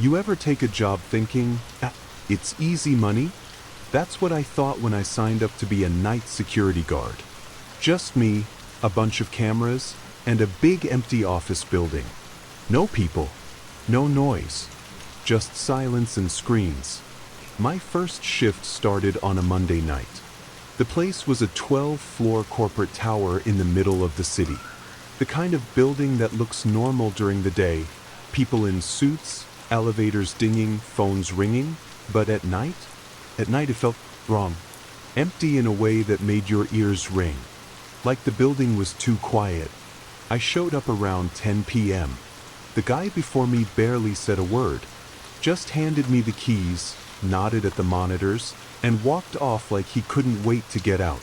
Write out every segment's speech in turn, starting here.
You ever take a job thinking, it's easy money? That's what I thought when I signed up to be a night security guard. Just me, a bunch of cameras, and a big empty office building. No people, no noise, just silence and screens. My first shift started on a Monday night. The place was a 12-floor corporate tower in the middle of the city. The kind of building that looks normal during the day, people in suits, elevators dinging, phones ringing, but at night it felt wrong. Empty in a way that made your ears ring. Like the building was too quiet. I showed up around 10 p.m. The guy before me barely said a word, just handed me the keys, nodded at the monitors, and walked off like he couldn't wait to get out.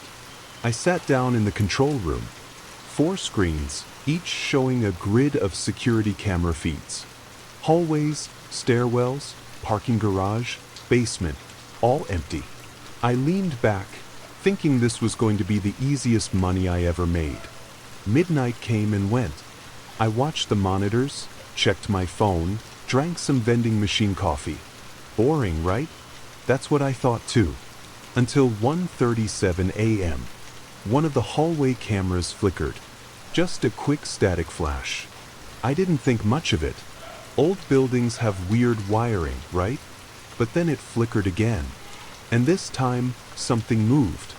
I sat down in the control room. 4 screens, each showing a grid of security camera feeds. Hallways, stairwells, parking garage, basement, all empty. I leaned back, thinking this was going to be the easiest money I ever made. Midnight came and went. I watched the monitors, checked my phone, drank some vending machine coffee. Boring, right? That's what I thought too. Until 1:37 a.m. One of the hallway cameras flickered. Just a quick static flash. I didn't think much of it. Old buildings have weird wiring, right? But then it flickered again. And this time, something moved.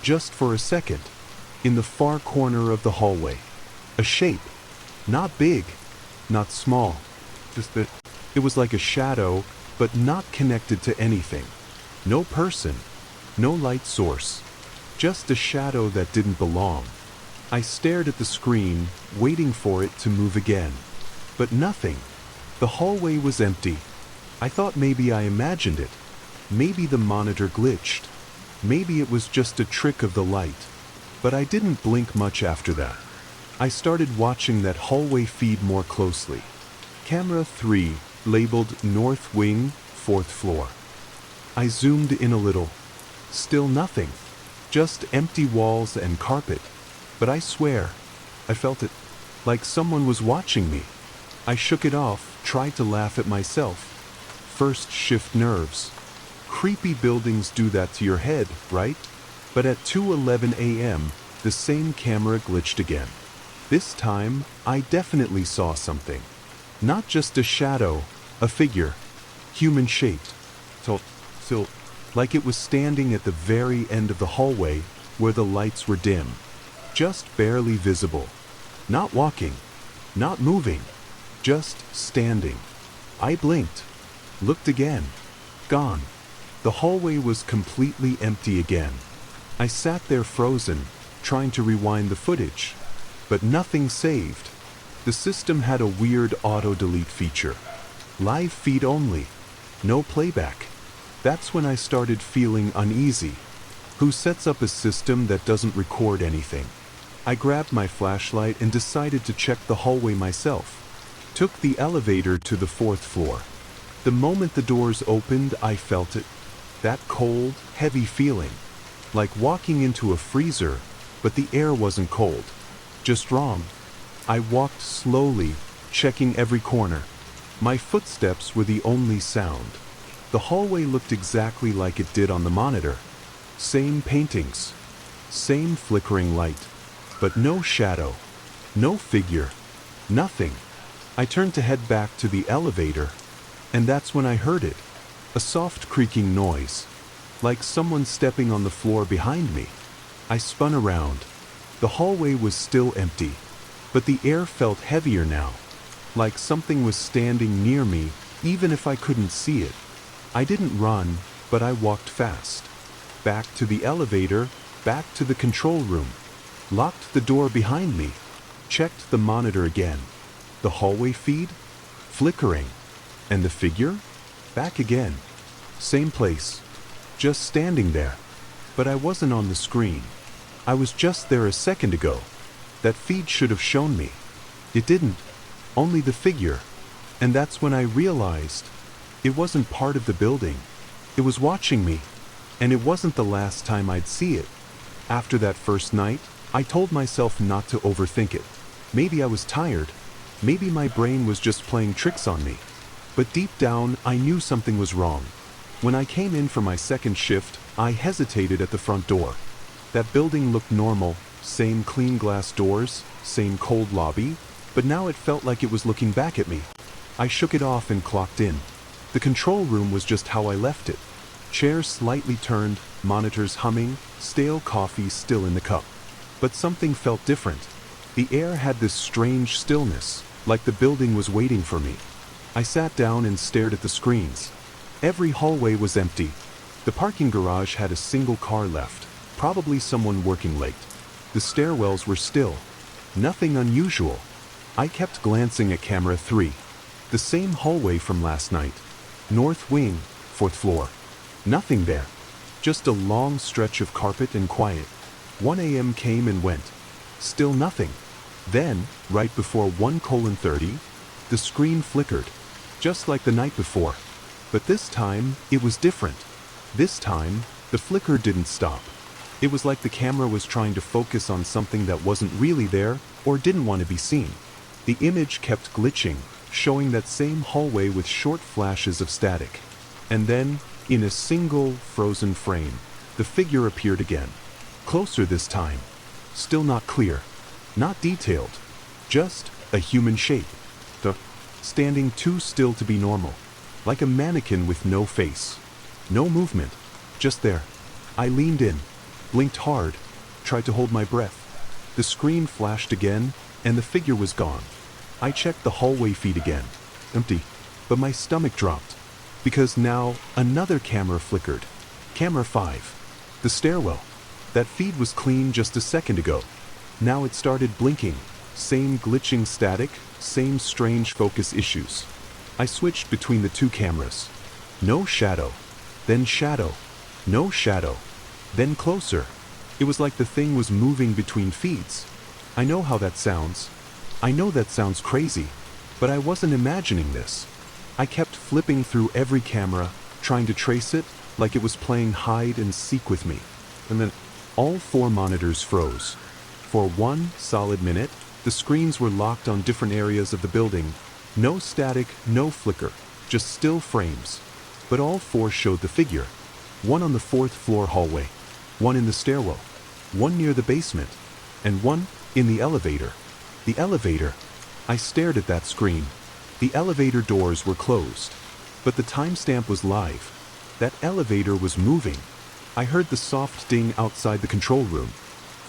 Just for a second. In the far corner of the hallway. A shape. Not big. Not small. Just that it was like a shadow, but not connected to anything. No person. No light source. Just a shadow that didn't belong. I stared at the screen, waiting for it to move again. But nothing. The hallway was empty. I thought maybe I imagined it. Maybe the monitor glitched. Maybe it was just a trick of the light. But I didn't blink much after that. I started watching that hallway feed more closely. Camera 3, labeled North Wing, 4th floor. I zoomed in a little. Still nothing. Just empty walls and carpet. But I swear, I felt it. Like someone was watching me. I shook it off, tried to laugh at myself. First shift nerves. Creepy buildings do that to your head, right? But at 2:11 a.m., the same camera glitched again. This time, I definitely saw something. Not just a shadow, a figure. Human-shaped. So, like it was standing at the very end of the hallway, where the lights were dim. Just barely visible. Not walking. Not moving. Just standing. I blinked. Looked again. Gone. The hallway was completely empty again. I sat there frozen, trying to rewind the footage. But nothing saved. The system had a weird auto-delete feature. Live feed only. No playback. That's when I started feeling uneasy. Who sets up a system that doesn't record anything? I grabbed my flashlight and decided to check the hallway myself. Took the elevator to the 4th floor. The moment the doors opened, I felt it. That cold, heavy feeling. Like walking into a freezer, but the air wasn't cold. Just wrong. I walked slowly, checking every corner. My footsteps were the only sound. The hallway looked exactly like it did on the monitor. Same paintings. Same flickering light. But no shadow. No figure. Nothing. I turned to head back to the elevator, and that's when I heard it. A soft creaking noise. Like someone stepping on the floor behind me. I spun around. The hallway was still empty, but the air felt heavier now. Like something was standing near me, even if I couldn't see it. I didn't run, but I walked fast. Back to the elevator, back to the control room. Locked the door behind me. Checked the monitor again. The hallway feed? Flickering. And the figure? Back again. Same place. Just standing there. But I wasn't on the screen. I was just there a second ago. That feed should have shown me. It didn't. Only the figure. And that's when I realized it wasn't part of the building. It was watching me. And it wasn't the last time I'd see it. After that first night, I told myself not to overthink it. Maybe I was tired. Maybe my brain was just playing tricks on me. But deep down, I knew something was wrong. When I came in for my second shift, I hesitated at the front door. That building looked normal, same clean glass doors, same cold lobby, but now it felt like it was looking back at me. I shook it off and clocked in. The control room was just how I left it. Chairs slightly turned, monitors humming, stale coffee still in the cup. But something felt different. The air had this strange stillness, like the building was waiting for me. I sat down and stared at the screens. Every hallway was empty. The parking garage had a single car left, probably someone working late. The stairwells were still. Nothing unusual. I kept glancing at camera 3. The same hallway from last night. North wing, 4th floor. Nothing there. Just a long stretch of carpet and quiet. 1 a.m. came and went. Still nothing. Then, right before 1:30, the screen flickered. Just like the night before. But this time, it was different. This time, the flicker didn't stop. It was like the camera was trying to focus on something that wasn't really there or didn't want to be seen. The image kept glitching, showing that same hallway with short flashes of static. And then, in a single, frozen frame, the figure appeared again. Closer this time. Still not clear. Not detailed. Just a human shape. Standing too still to be normal. Like a mannequin with no face. No movement. Just there. I leaned in. Blinked hard. Tried to hold my breath. The screen flashed again, and the figure was gone. I checked the hallway feed again. Empty. But my stomach dropped. Because now, another camera flickered. Camera 5. The stairwell. That feed was clean just a second ago. Now it started blinking. Same glitching static, same strange focus issues. I switched between the two cameras. No shadow. Then shadow. No shadow. Then closer. It was like the thing was moving between feeds. I know how that sounds. I know that sounds crazy. But I wasn't imagining this. I kept flipping through every camera, trying to trace it, like it was playing hide and seek with me. And then, all 4 monitors froze. For 1 solid minute, the screens were locked on different areas of the building. No static, no flicker, just still frames. But all 4 showed the figure. 1 on the 4th floor hallway, 1 in the stairwell, 1 near the basement, and 1 in the elevator. The elevator. I stared at that screen. The elevator doors were closed. But the timestamp was live. That elevator was moving. I heard the soft ding outside the control room.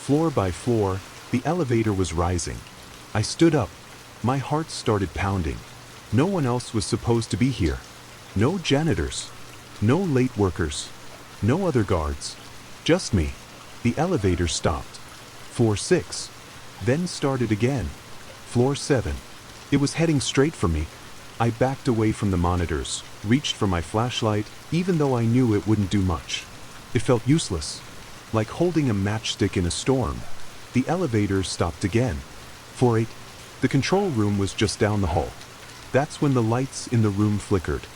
Floor by floor, the elevator was rising. I stood up. My heart started pounding. No one else was supposed to be here. No janitors. No late workers. No other guards. Just me. The elevator stopped. Floor 6. Then started again. Floor 7. It was heading straight for me. I backed away from the monitors, reached for my flashlight, even though I knew it wouldn't do much. It felt useless. Like holding a matchstick in a storm. The elevator stopped again. Floor 8. The control room was just down the hall. That's when the lights in the room flickered.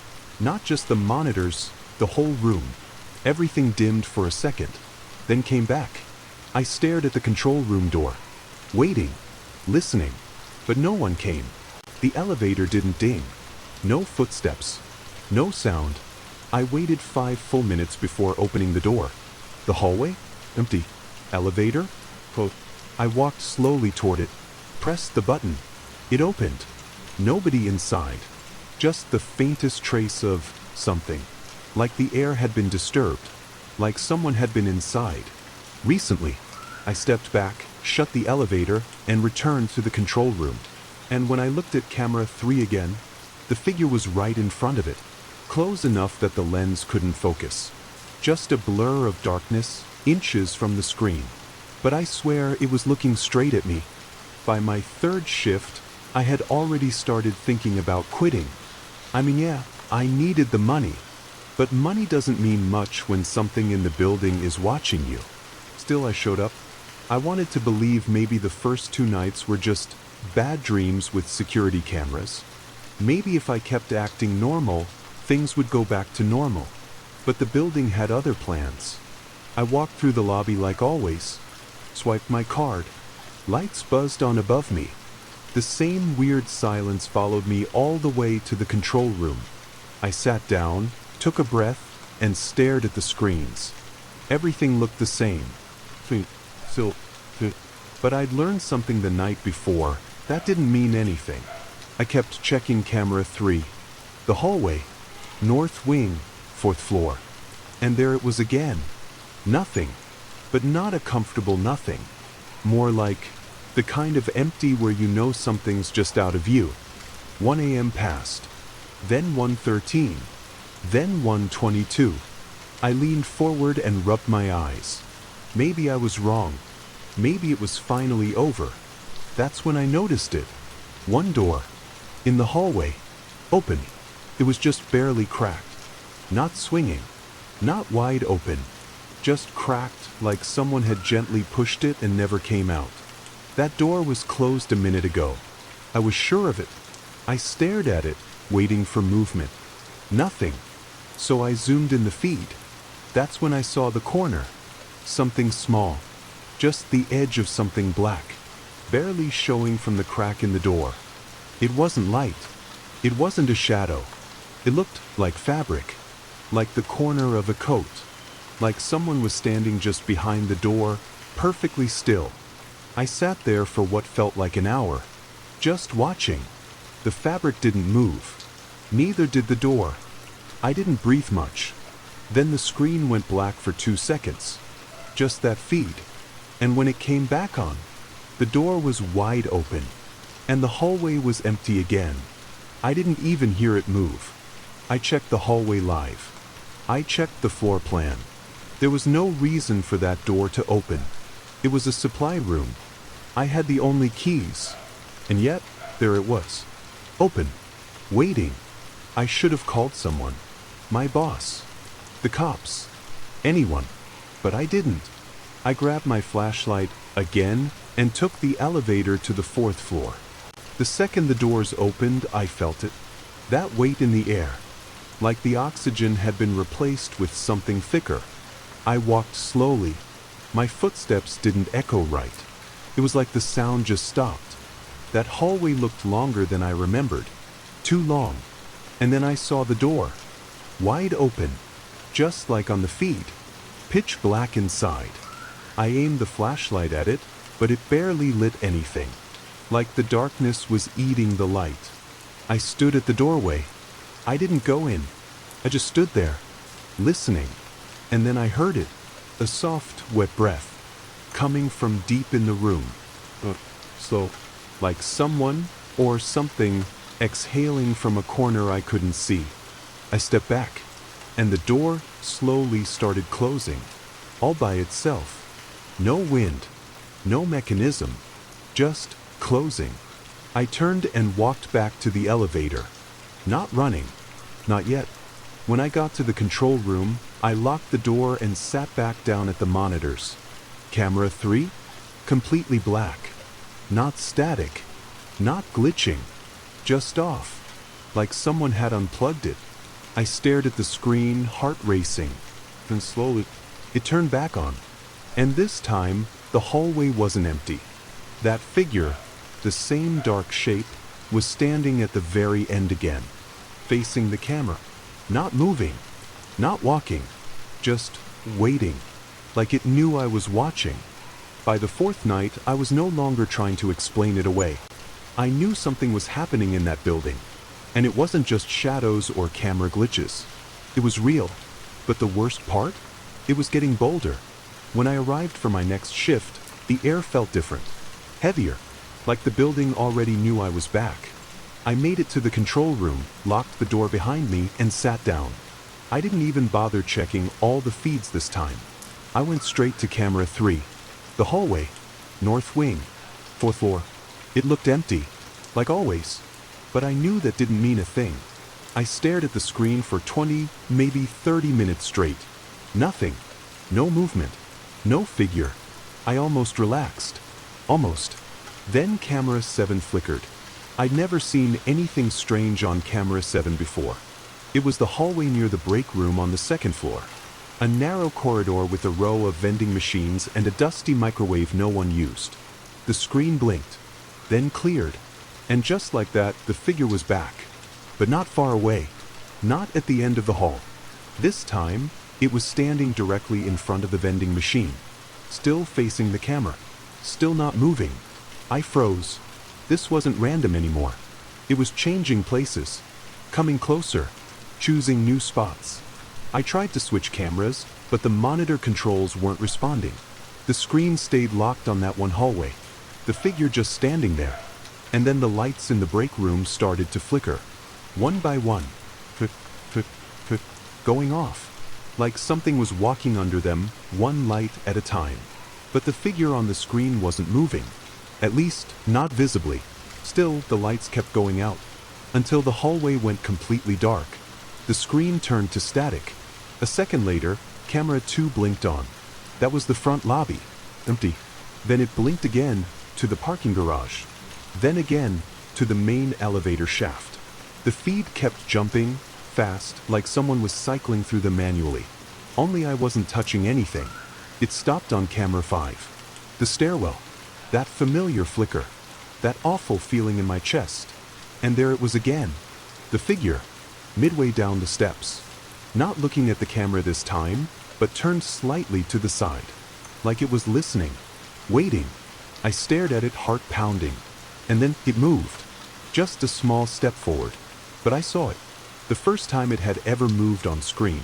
Not just the monitors, the whole room. Everything dimmed for a second, then came back. I stared at the control room door. Waiting. Listening. But no one came. The elevator didn't ding. No footsteps. No sound. I waited 5 full minutes before opening the door. The hallway? Empty. Elevator? Quote. I walked slowly toward it. Pressed the button. It opened. Nobody inside. Just the faintest trace of something. Like the air had been disturbed. Like someone had been inside. Recently. I stepped back, shut the elevator, and returned to the control room. And when I looked at camera 3 again, the figure was right in front of it. Close enough that the lens couldn't focus. Just a blur of darkness, inches from the screen. But I swear it was looking straight at me. By my 3rd shift, I had already started thinking about quitting. I mean, yeah, I needed the money. But money doesn't mean much when something in the building is watching you. Still, I showed up. I wanted to believe maybe the first 2 nights were just bad dreams with security cameras. Maybe if I kept acting normal, things would go back to normal. But the building had other plans. I walked through the lobby like always. Swiped my card. Lights buzzed on above me. The same weird silence followed me all the way to the control room. I sat down, took a breath, and stared at the screens. Everything looked the same. But I'd learned something the night before. That didn't mean anything. I kept checking camera 3. The hallway. North wing, 4th floor. And there it was again. Nothing. But not a comfortable nothing. More like the kind of empty where you know something's just out of view. 1 a.m. passed. Then 1:13. Then 1:22. I leaned forward and rubbed my eyes. Maybe I was wrong. Maybe it was finally over. That's when I noticed it. One door. In the hallway. Open. It was just barely cracked. Not swinging. Not wide open. Just cracked, like someone had gently pushed it and never came out. That door was closed a minute ago. I was sure of it. I stared at it, waiting for movement. Nothing. So I zoomed in the feed. That's when I saw the corner. Something small. Just the edge of something black, barely showing from the crack in the door. It wasn't light. It wasn't a shadow. It looked like fabric, like the corner of a coat, like someone was standing just behind the door, perfectly still. I sat there for what felt like an hour, just watching. The fabric didn't move. Neither did the door. I didn't breathe much. Then the screen went black for 2 seconds. Just that feed. And when it came back on, the door was wide open, and the hallway was empty again. I didn't even hear it move. I checked the hallway live. I checked the floor plan. There was no reason for that door to open. It was a supply room. I had the only keys. And yet, there it was. Open. Waiting. I should have called someone. My boss. The cops. Anyone. But I didn't. I grabbed my flashlight again and took the elevator to the 4th floor. The second the doors opened, I felt it. That weight in the air. Like the oxygen had been replaced with something thicker. I walked slowly. My footsteps didn't echo right. It was like the sound just stopped. That hallway looked longer than I remembered. Too long. And then I saw the door. Wide open. Just like on the feed. Pitch black inside. I aimed the flashlight at it, but it barely lit anything. Like the darkness was eating the light. I stood at the doorway. I didn't go in. I just stood there, listening. And then I heard it. A soft, wet breath. Coming from deep in the room. Slow. Like someone, or something, exhaling from a corner I couldn't see. I stepped back, and the door slowly started closing. All by itself. No wind, no mechanism, just closing. I turned and walked back to the elevator. Not running, not yet. When I got to the control room, I locked the door and sat back down at the monitors. Camera 3? Completely black. Not static, not glitching, just off. Like someone had unplugged it. I stared at the screen, heart racing. Then slowly, it turned back on. And this time, the hallway wasn't empty. That figure, the same dark shape, was standing at the very end again, facing the camera. Not moving, not walking, just waiting, like it knew I was watching. By the 4th night, I was no longer trying to explain it away. I knew something was happening in that building, and it wasn't just shadows or camera glitches. It was real, but the worst part? It was getting bolder. When I arrived for my next shift, the air felt different, heavier, like the building already knew I was back. I made it to the control room, locked the door behind me, and sat down. I didn't even bother checking all the feeds this time. I went straight to camera 3. The hallway, north wing, 4th floor. It looked empty, like always, but I knew that didn't mean a thing. I stared at the screen for 20, maybe 30 minutes straight. Nothing. No movement. No figure. I almost relaxed. Almost. Then camera 7 flickered. I'd never seen anything strange on camera 7 before. It was the hallway near the break room on the 2nd floor. A narrow corridor with a row of vending machines and a dusty microwave no one used. The screen blinked, then cleared, And just like that, the figure was back. But not far away. Not at the end of the hall. This time, it was standing directly in front of the vending machine. Still facing the camera. Still not moving. I froze. This wasn't random anymore. It was changing places. Coming closer. Choosing new spots. I tried to switch cameras, but the monitor controls weren't responding. The screen stayed locked on that one hallway. The figure just standing there. And then the lights in the break room started to flicker. One by one. Going off. Like something was walking under them, one light at a time. But the figure on the screen wasn't moving. At least, not visibly. Still, the lights kept going out. Until the hallway went completely dark. The screen turned to static. A second later, camera 2 blinked on. That was the front lobby. Empty. Then it blinked again, to the parking garage. Then again, to the main elevator shaft. The feed kept jumping, fast, like someone was cycling through them manually. Only I wasn't touching anything. It stopped on camera 5. The stairwell. That familiar flicker. That awful feeling in my chest. And there it was again. The figure. Midway down the steps. Not looking at the camera this time, but turned slightly to the side. Like it was listening. Waiting. I stared at it, heart pounding. And then it moved. Just a small step forward. But I saw it. The first time it had ever moved on screen.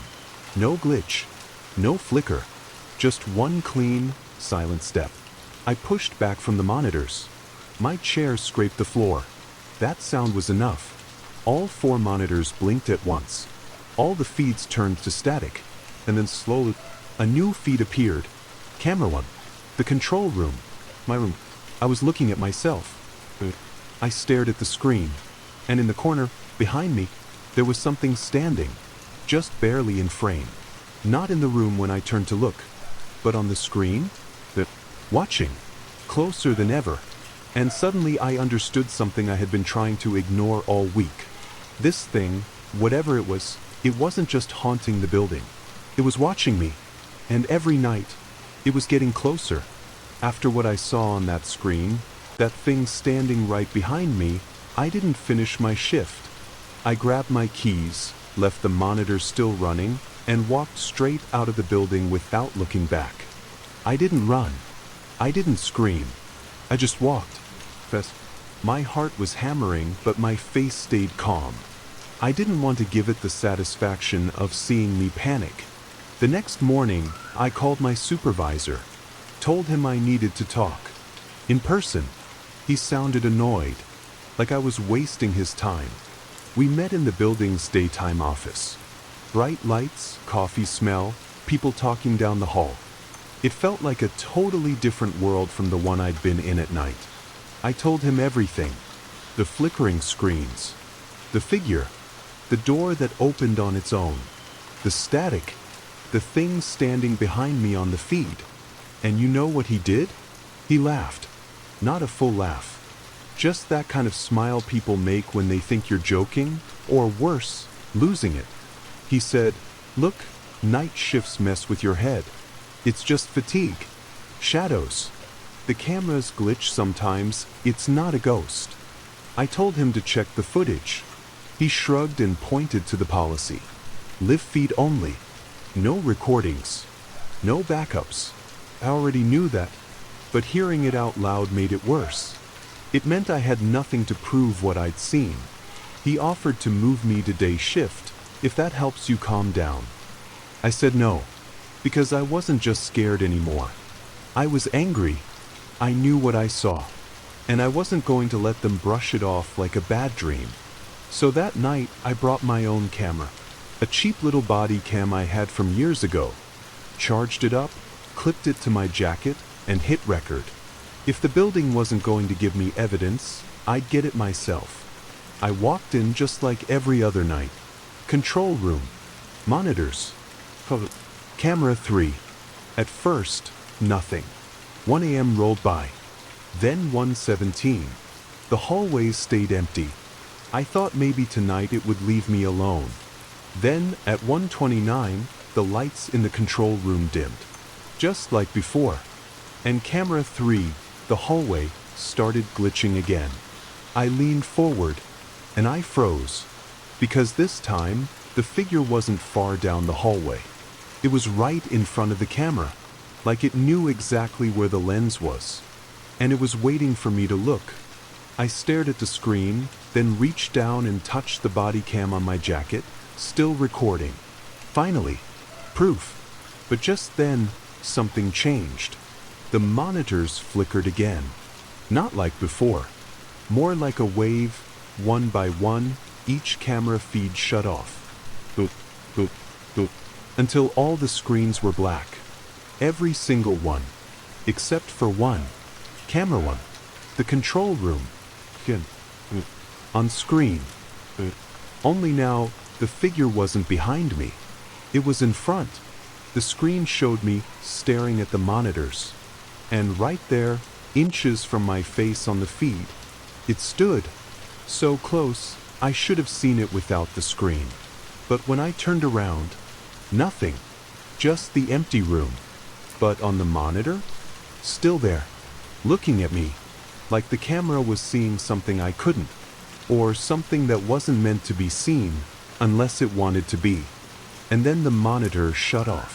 No glitch. No flicker. Just one clean, silent step. I pushed back from the monitors. My chair scraped the floor. That sound was enough. All 4 monitors blinked at once. All the feeds turned to static. And then slowly, a new feed appeared. Camera 1. The control room. My room. I was looking at myself. I stared at the screen. And in the corner, behind me, there was something standing. Just barely in frame. Not in the room when I turned to look. But on the screen? Watching. Closer than ever. And suddenly I understood something I had been trying to ignore all week. This thing, whatever it wasn't just haunting the building. It was watching me. And every night, it was getting closer. After what I saw on that screen, that thing standing right behind me, I didn't finish my shift. I grabbed my keys, left the monitor still running, and walked straight out of the building without looking back. I didn't run. I didn't scream. I just walked. My heart was hammering, but my face stayed calm. I didn't want to give it the satisfaction of seeing me panic. The next morning, I called my supervisor. Told him I needed to talk. In person. He sounded annoyed. Like I was wasting his time. We met in the building's daytime office. Bright lights, coffee smell, people talking down the hall. It felt like a totally different world from the one I'd been in at night. I told him everything. The flickering screens. The figure. The door that opened on its own. The static. The thing standing behind me on the feed. And you know what he did? He laughed. Not a full laugh. Just that kind of smile people make when they think you're joking, or worse, losing it. He said, "Look, night shifts mess with your head. It's just fatigue. Shadows. The cameras glitch sometimes, it's not a ghost." I told him to check the footage. He shrugged and pointed to the policy. Live feed only. No recordings. No backups. I already knew that, but hearing it out loud made it worse. It meant I had nothing to prove what I'd seen. He offered to move me to day shift, if that helps you calm down. I said no, because I wasn't just scared anymore. I was angry. I knew what I saw, and I wasn't going to let them brush it off like a bad dream. So that night, I brought my own camera, a cheap little body cam I had from years ago, charged it up, clipped it to my jacket, and hit record. If the building wasn't going to give me evidence, I'd get it myself. I walked in just like every other night. Control room. Monitors. Camera 3. At first, nothing. 1 a.m. rolled by. Then 1:17. The hallways stayed empty. I thought maybe tonight it would leave me alone. Then, at 1:29, the lights in the control room dimmed. Just like before. And camera 3, the hallway, started glitching again. I leaned forward, and I froze, because this time, the figure wasn't far down the hallway. It was right in front of the camera, like it knew exactly where the lens was, and it was waiting for me to look. I stared at the screen, then reached down and touched the body cam on my jacket, still recording. Finally, proof. But just then, something changed. The monitors flickered again. Not like before. More like a wave, one by one, each camera feed shut off. Boop, boop, boop, until all the screens were black. Every single one. Except for one. Camera one. The control room. On screen. Only now, the figure wasn't behind me. It was in front. The screen showed me staring at the monitors. And right there, inches from my face on the feed, it stood. So close, I should have seen it without the screen. But when I turned around, nothing. Just the empty room. But on the monitor? Still there. Looking at me. Like the camera was seeing something I couldn't. Or something that wasn't meant to be seen, unless it wanted to be. And then the monitor shut off.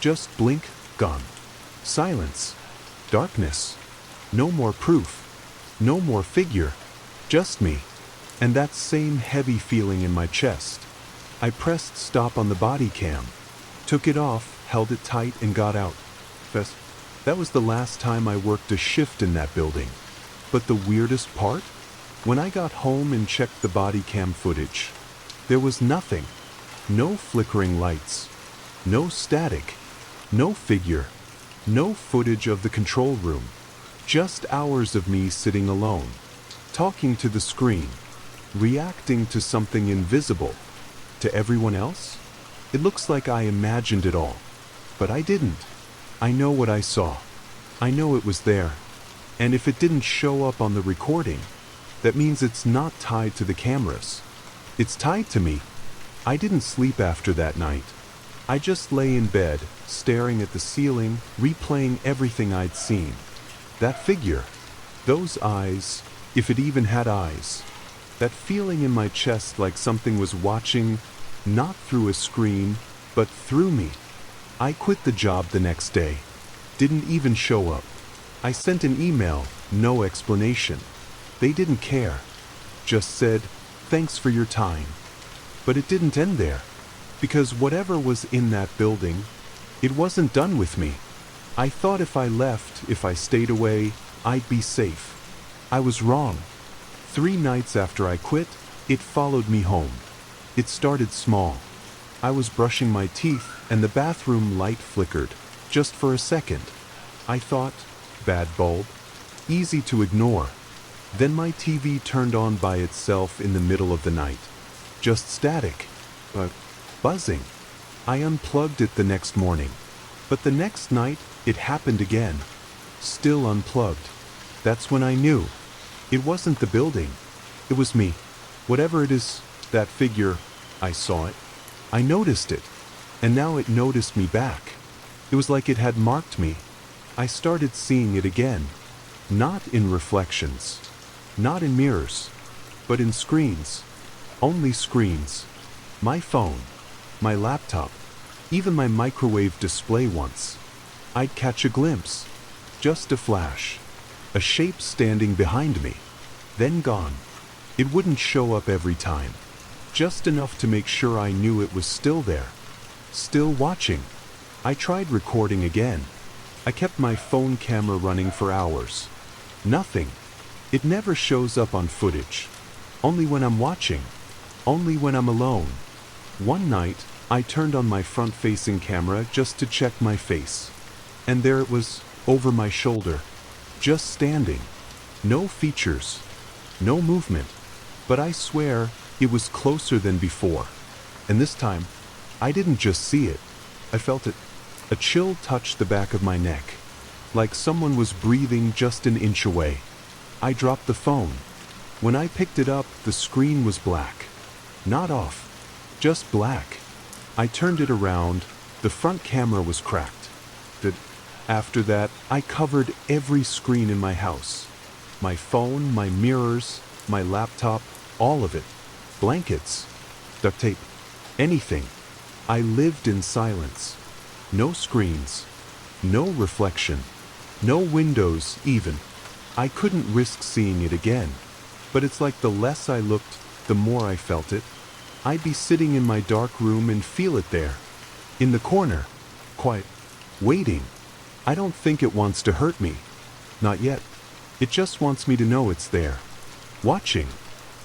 Just blink, gone. Silence. Darkness. No more proof. No more figure. Just me. And that same heavy feeling in my chest. I pressed stop on the body cam. Took it off, held it tight, and got out. That was the last time I worked a shift in that building. But the weirdest part? When I got home and checked the body cam footage, there was nothing. No flickering lights. No static. No figure. No footage of the control room. Just hours of me sitting alone, talking to the screen, reacting to something invisible. To everyone else? It looks like I imagined it all. But I didn't. I know what I saw. I know it was there. And if it didn't show up on the recording, that means it's not tied to the cameras. It's tied to me. I didn't sleep after that night. I just lay in bed, staring at the ceiling, replaying everything I'd seen. That figure. Those eyes, if it even had eyes. That feeling in my chest like something was watching, not through a screen, but through me. I quit the job the next day. Didn't even show up. I sent an email, no explanation. They didn't care. Just said, thanks for your time. But it didn't end there. Because whatever was in that building, it wasn't done with me. I thought if I left, if I stayed away, I'd be safe. I was wrong. 3 nights after I quit, it followed me home. It started small. I was brushing my teeth and the bathroom light flickered, just for a second. I thought, bad bulb, easy to ignore. Then my TV turned on by itself in the middle of the night. Just static, but buzzing. I unplugged it the next morning. But the next night, it happened again. Still unplugged. That's when I knew. It wasn't the building. It was me. Whatever it is, that figure, I saw it. I noticed it. And now it noticed me back. It was like it had marked me. I started seeing it again. Not in reflections. Not in mirrors. But in screens. Only screens. My phone. My laptop. Even my microwave display once. I'd catch a glimpse. Just a flash. A shape standing behind me. Then gone. It wouldn't show up every time. Just enough to make sure I knew it was still there. Still watching. I tried recording again. I kept my phone camera running for hours. Nothing. It never shows up on footage. Only when I'm watching. Only when I'm alone. One night, I turned on my front-facing camera just to check my face. And there it was, over my shoulder. Just standing. No features. No movement. But I swear, it was closer than before. And this time, I didn't just see it. I felt it. A chill touched the back of my neck. Like someone was breathing just an inch away. I dropped the phone. When I picked it up, the screen was black. Not off. Just black. I turned it around. The front camera was cracked. After that, I covered every screen in my house. My phone, my mirrors, my laptop, all of it. Blankets, duct tape, anything. I lived in silence. No screens, no reflection, no windows even. I couldn't risk seeing it again. But it's like the less I looked, the more I felt it. I'd be sitting in my dark room and feel it there. In the corner. Quiet. Waiting. I don't think it wants to hurt me. Not yet. It just wants me to know it's there. Watching.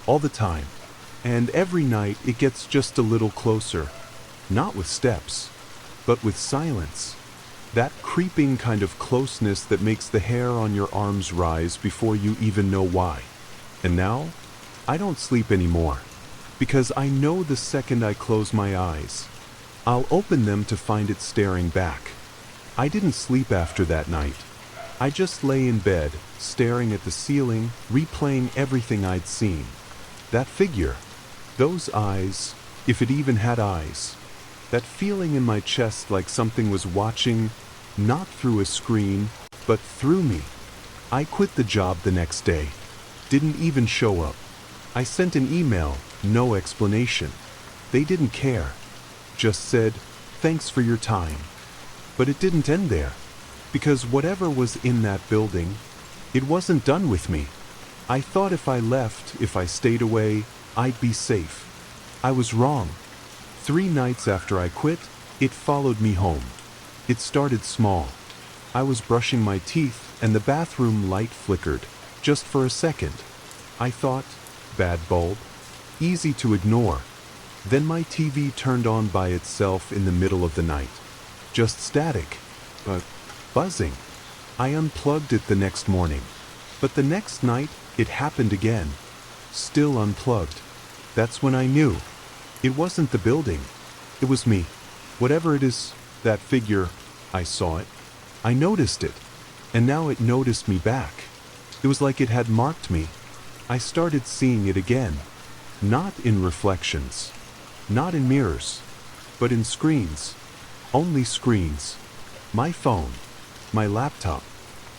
All the time. And every night it gets just a little closer. Not with steps, but with silence. That creeping kind of closeness that makes the hair on your arms rise before you even know why. And now, I don't sleep anymore. Because I know the second I close my eyes, I'll open them to find it staring back. I didn't sleep after that night. I just lay in bed, staring at the ceiling, replaying everything I'd seen. That figure, those eyes, if it even had eyes. That feeling in my chest like something was watching, not through a screen, but through me. I quit the job the next day. Didn't even show up. I sent an email, no explanation. They didn't care. Just said, thanks for your time. But it didn't end there. Because whatever was in that building, it wasn't done with me. I thought if I left, if I stayed away, I'd be safe. I was wrong. 3 nights after I quit, it followed me home. It started small. I was brushing my teeth and the bathroom light flickered, just for a second. I thought, bad bulb, easy to ignore. Then my TV turned on by itself in the middle of the night. Just static, but buzzing. I unplugged it the next morning. But the next night, it happened again. Still unplugged. That's when I knew. It wasn't the building. It was me. Whatever it is, that figure, I saw it. I noticed it. And now it noticed me back. It was like it had marked me. I started seeing it again. Not in reflections. Not in mirrors. But in screens. Only screens. My phone. My laptop.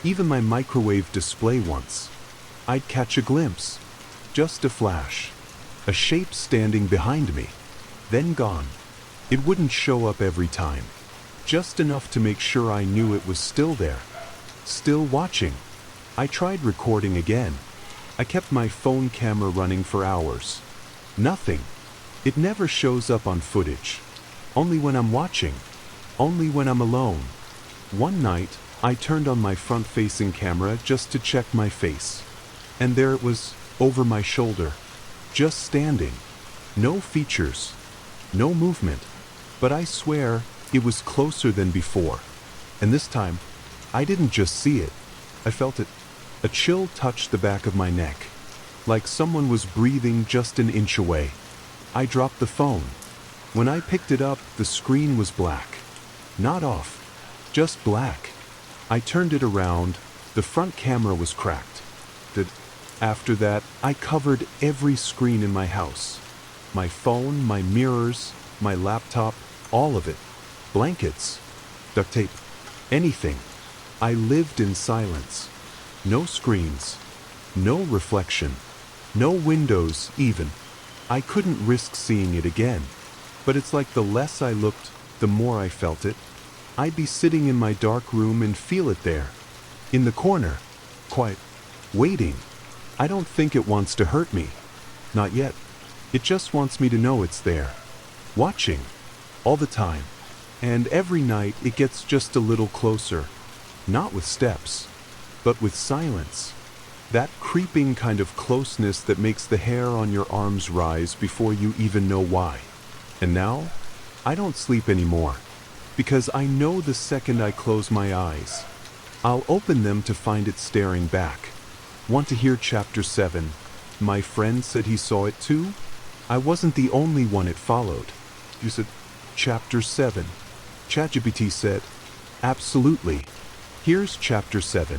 Even my microwave display once. I'd catch a glimpse. Just a flash. A shape standing behind me. Then gone. It wouldn't show up every time. Just enough to make sure I knew it was still there. Still watching. I tried recording again. I kept my phone camera running for hours. Nothing. It never shows up on footage. Only when I'm watching. Only when I'm alone. One night, I turned on my front-facing camera just to check my face. And there it was, over my shoulder. Just standing. No features. No movement. But I swear, it was closer than before. And this time, I didn't just see it. I felt it. A chill touched the back of my neck. Like someone was breathing just an inch away. I dropped the phone. When I picked it up, the screen was black. Not off. Just black. I turned it around. The front camera was cracked. After that, I covered every screen in my house. My phone, my mirrors, my laptop, all of it. Blankets, duct tape, anything. I lived in silence. No screens. No reflection. No windows, even. I couldn't risk seeing it again. But it's like the less I looked, the more I felt it. I'd be sitting in my dark room and feel it there. In the corner. Quiet. Waiting. I don't think it wants to hurt me. Not yet. It just wants me to know it's there. Watching. All the time. And every night it gets just a little closer. Not with steps, but with silence. That creeping kind of closeness that makes the hair on your arms rise before you even know why. And now, I don't sleep anymore. Because I know the second I close my eyes, I'll open them to find it staring back. Want to hear chapter 7? My friend said he saw it too? I wasn't the only one it followed. You said, chapter 7. ChatGPT said, absolutely. Here's chapter 7.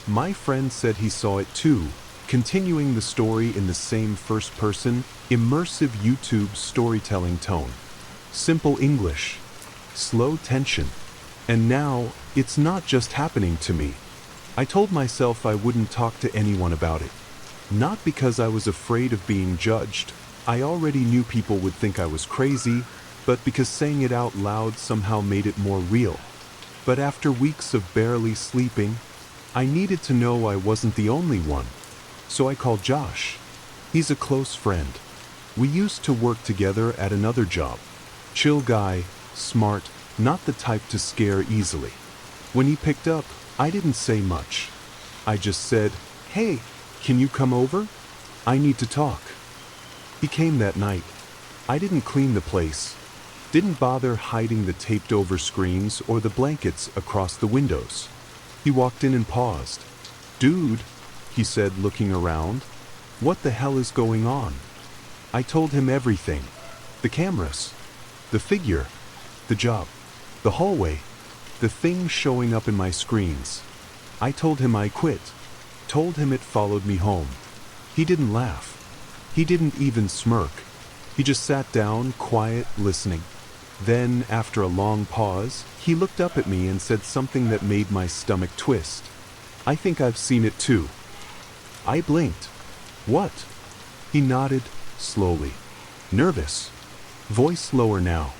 My friend said he saw it too, continuing the story in the same first-person, immersive YouTube storytelling tone. Simple English. Slow tension. And now, it's not just happening to me. I told myself I wouldn't talk to anyone about it. Not because I was afraid of being judged. I already knew people would think I was crazy, but because saying it out loud somehow made it more real. But after weeks of barely sleeping, I needed to know I wasn't the only one. So I called Josh. He's a close friend. We used to work together at another job. Chill guy, smart, not the type to scare easily. When he picked up, I didn't say much. I just said, "Hey, can you come over? I need to talk." He came that night. I didn't clean the place. Didn't bother hiding the taped over screens or the blankets across the windows. He walked in and paused. "Dude," he said, looking around, "what the hell is going on?" I told him everything. The cameras, the figure, the job, the hallway, the things showing up in my screens. I told him I quit. Told him it followed me home. He didn't laugh. He didn't even smirk. He just sat down, quiet, listening. Then, after a long pause, he looked up at me and said something that made my stomach twist. "I think I've seen it too." I blinked. "What?" He nodded, slowly. Nervous. Voice lower now.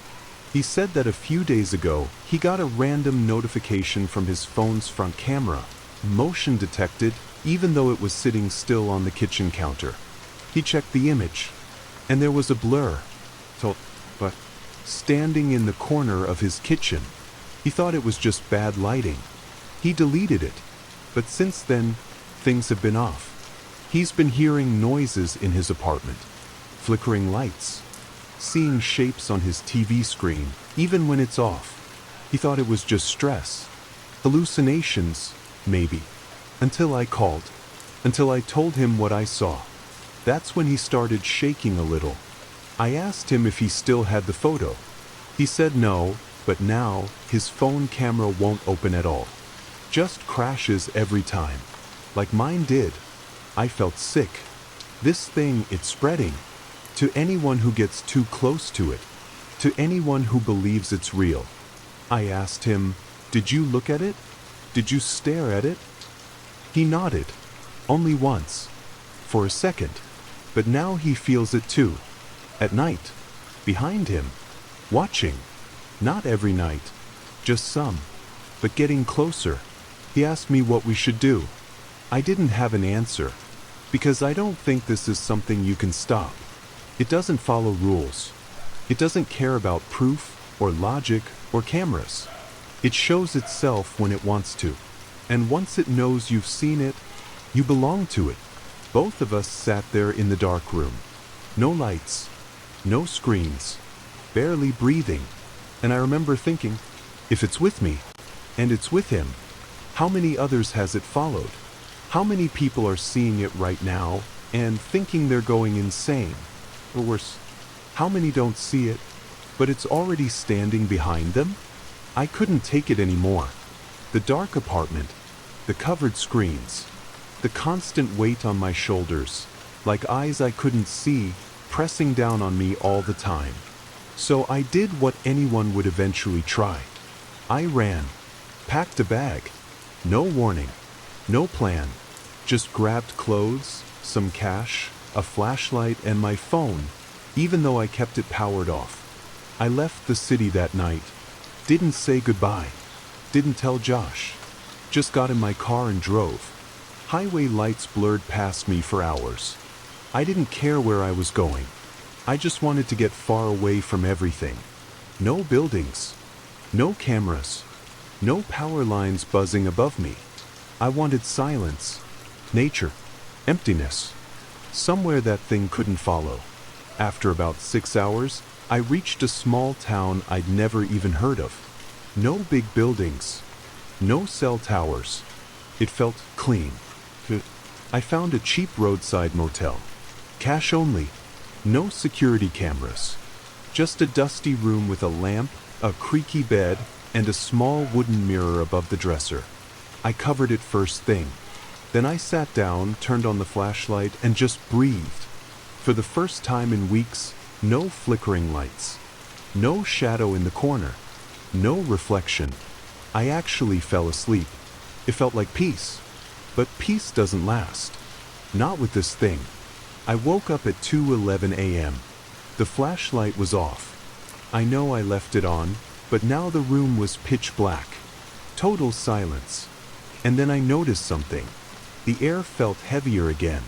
He said that a few days ago, he got a random notification from his phone's front camera, motion detected, even though it was sitting still on the kitchen counter. He checked the image, and there was a blur. But standing in the corner of his kitchen. He thought it was just bad lighting. He deleted it. But since then, things have been off. He's been hearing noises in his apartment. Flickering lights. Seeing shapes on his TV screen, even when it's off. He thought it was just stress. Hallucinations, maybe. Until I called. Until I told him what I saw. That's when he started shaking a little. I asked him if he still had the photo. He said no, but now his phone camera won't open at all. Just crashes every time. Like mine did. I felt sick. This thing, it's spreading. To anyone who gets too close to it. To anyone who believes it's real. I asked him, "Did you look at it? Did you stare at it?" He nodded. Only once. For a second. But now he feels it too. At night. Behind him. Watching. Not every night. Just some. But getting closer. He asked me what we should do. I didn't have an answer. Because I don't think this is something you can stop. It doesn't follow rules. It doesn't care about proof, or logic, or cameras. It shows itself when it wants to. And once it knows you've seen it, you belong to it. Both of us sat there in the dark room. No lights. No screens. Barely breathing. And I remember thinking, if it's with me, and it's with him, how many others has it followed? How many people are seeing it right now, and thinking they're going insane? Or worse, how many don't see it, but it's already standing behind them? I couldn't take it anymore. The dark apartment, the covered screens, the constant weight on my shoulders, like eyes I couldn't see, pressing down on me all the time. So I did what anyone would eventually try. I ran, packed a bag, no warning, no plan, just grabbed clothes, some cash, a flashlight, and my phone, even though I kept it powered off. I left the city that night. Didn't say goodbye. Didn't tell Josh. Just got in my car and drove. Highway lights blurred past me for hours. I didn't care where I was going. I just wanted to get far away from everything. No buildings. No cameras. No power lines buzzing above me. I wanted silence. Nature. Emptiness. Somewhere that thing couldn't follow. After about 6 hours, I reached a small town I'd never even heard of. No big buildings. No cell towers. It felt clean. I found a cheap roadside motel. Cash only. No security cameras. Just a dusty room with a lamp, a creaky bed, and a small wooden mirror above the dresser. I covered it first thing. Then I sat down, turned on the flashlight, and just breathed. For the first time in weeks, no flickering lights. No shadow in the corner. No reflection. I actually fell asleep. It felt like peace. But peace doesn't last. Not with this thing. I woke up at 2:11 a.m. The flashlight was off. I know I left it on, but now the room was pitch black. Total silence. And then I noticed something. The air felt heavier again.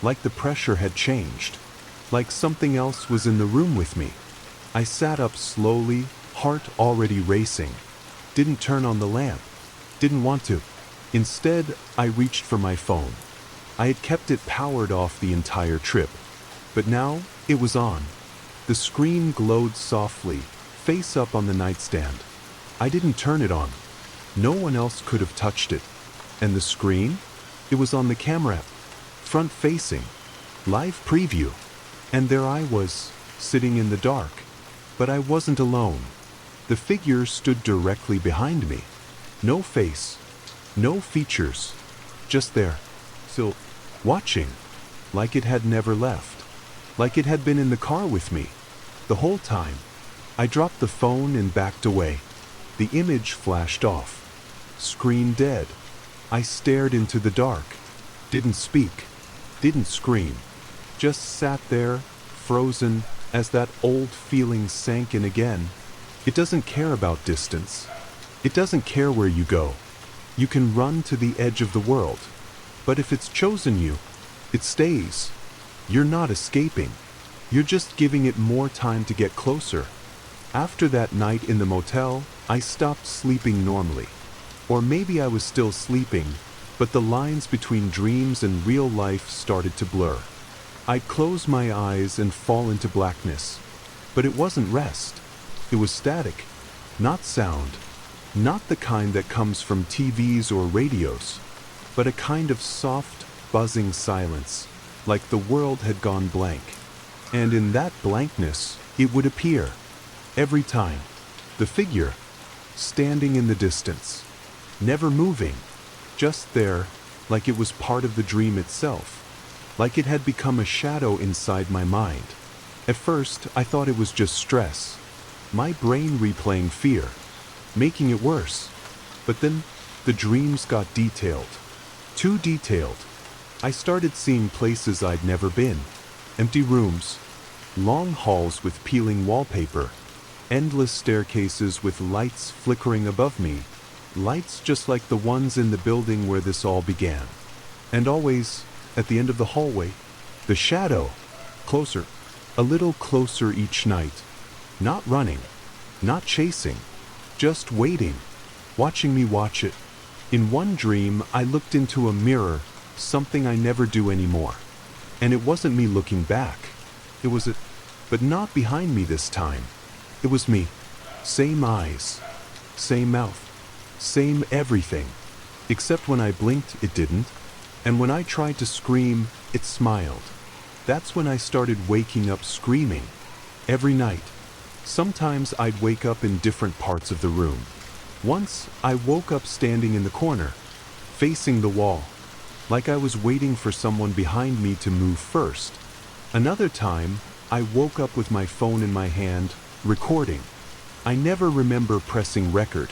Like the pressure had changed. Like something else was in the room with me. I sat up slowly, heart already racing. Didn't turn on the lamp. Didn't want to. Instead, I reached for my phone. I had kept it powered off the entire trip. But now, it was on. The screen glowed softly, face up on the nightstand. I didn't turn it on. No one else could have touched it. And the screen? It was on the camera, front-facing, live preview. And there I was, sitting in the dark. But I wasn't alone. The figure stood directly behind me. No face, no features, just there, still watching, like it had never left, like it had been in the car with me, the whole time. I dropped the phone and backed away. The image flashed off. Screen dead. I stared into the dark. Didn't speak. Didn't scream. Just sat there, frozen, as that old feeling sank in again. It doesn't care about distance. It doesn't care where you go. You can run to the edge of the world. But if it's chosen you, it stays. You're not escaping. You're just giving it more time to get closer. After that night in the motel, I stopped sleeping normally. Or maybe I was still sleeping, but the lines between dreams and real life started to blur. I'd close my eyes and fall into blackness. But it wasn't rest. It was static, not sound, not the kind that comes from TVs or radios, but a kind of soft, buzzing silence, like the world had gone blank. And in that blankness, it would appear. Every time. The figure, standing in the distance, never moving, just there, like it was part of the dream itself, like it had become a shadow inside my mind. At first, I thought it was just stress, my brain replaying fear, making it worse. But then, the dreams got detailed. Too detailed. I started seeing places I'd never been. Empty rooms, long halls with peeling wallpaper, endless staircases with lights flickering above me, lights just like the ones in the building where this all began. And always, at the end of the hallway, the shadow, closer, a little closer each night. Not running, not chasing, just waiting, watching me watch it. In one dream, I looked into a mirror, something I never do anymore. And it wasn't me looking back. It was it, but not behind me this time. It was me. Same eyes, same mouth, same everything. Except when I blinked, it didn't. And when I tried to scream, it smiled. That's when I started waking up screaming. Every night. Sometimes I'd wake up in different parts of the room. Once, I woke up standing in the corner, facing the wall, like I was waiting for someone behind me to move first. Another time, I woke up with my phone in my hand, recording. I never remember pressing record,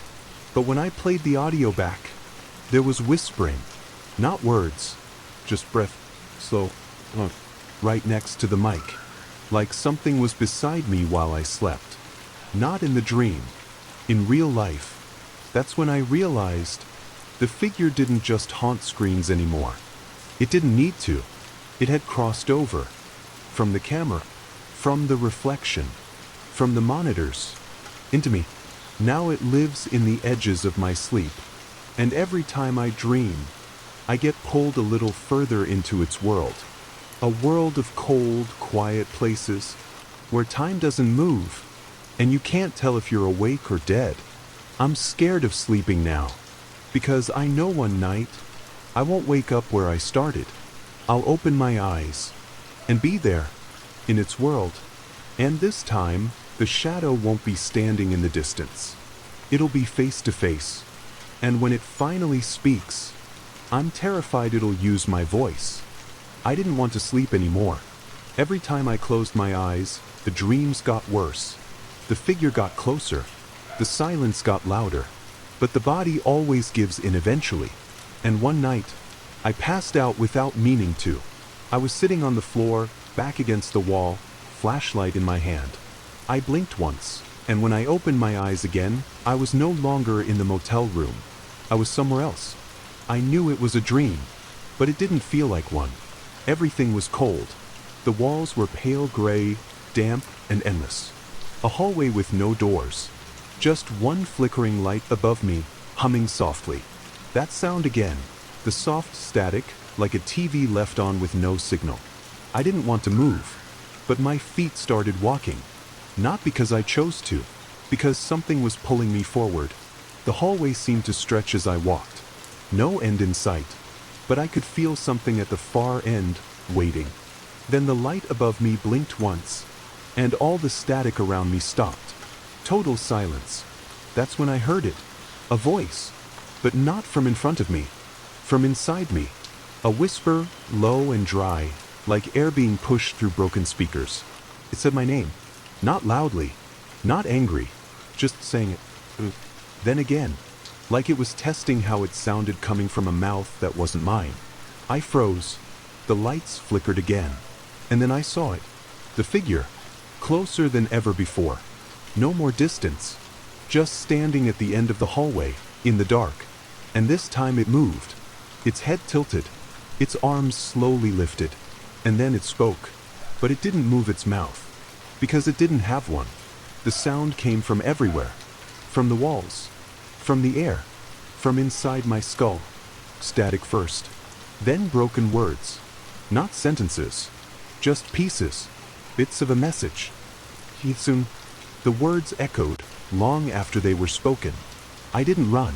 but when I played the audio back, there was whispering, not words, just breath, slow, right next to the mic, like something was beside me while I slept. Not in the dream, in real life. That's when I realized the figure didn't just haunt screens anymore. It didn't need to. It had crossed over. From the camera, from the reflection, from the monitors, into me. Now it lives in the edges of my sleep. And every time I dream, I get pulled a little further into its world. A world of cold, quiet places where time doesn't move, and you can't tell if you're awake or dead. I'm scared of sleeping now, because I know one night I won't wake up where I started. I'll open my eyes and be there, in its world. And this time, the shadow won't be standing in the distance. It'll be face to face. And when it finally speaks, I'm terrified it'll use my voice. I didn't want to sleep anymore. Every time I closed my eyes, the dreams got worse. The figure got closer. The silence got louder. But the body always gives in eventually. And one night, I passed out without meaning to. I was sitting on the floor, back against the wall, flashlight in my hand. I blinked once, and when I opened my eyes again, I was no longer in the motel room. I was somewhere else. I knew it was a dream, but it didn't feel like one. Everything was cold. The walls were pale gray, damp, and endless. A hallway with no doors. Just one flickering light above me, humming softly. That sound again. The soft static, like a TV left on with no signal. I didn't want to move, but my feet started walking. Not because I chose to, because something was pulling me forward. The hallway seemed to stretch as I walked. No end in sight, but I could feel something at the far end, waiting. Then the light above me blinked once, and all the static around me stopped. Total silence. That's when I heard it. A voice, but not from in front of me. From inside me, a whisper, low and dry, like air being pushed through broken speakers. It said my name, not loudly, not angry, just saying it. Then again, like it was testing how it sounded coming from a mouth that wasn't mine. I froze. The lights flickered again, and then I saw it. The figure, closer than ever before. No more distance, just standing at the end of the hallway, in the dark. And this time it moved. Its head tilted, its arms slowly lifted, and then it spoke. But it didn't move its mouth, because it didn't have one. The sound came from everywhere, from the walls, from the air, from inside my skull. Static first, then broken words. Not sentences, just pieces, bits of a message. Soon, the words echoed, long after they were spoken. I didn't run.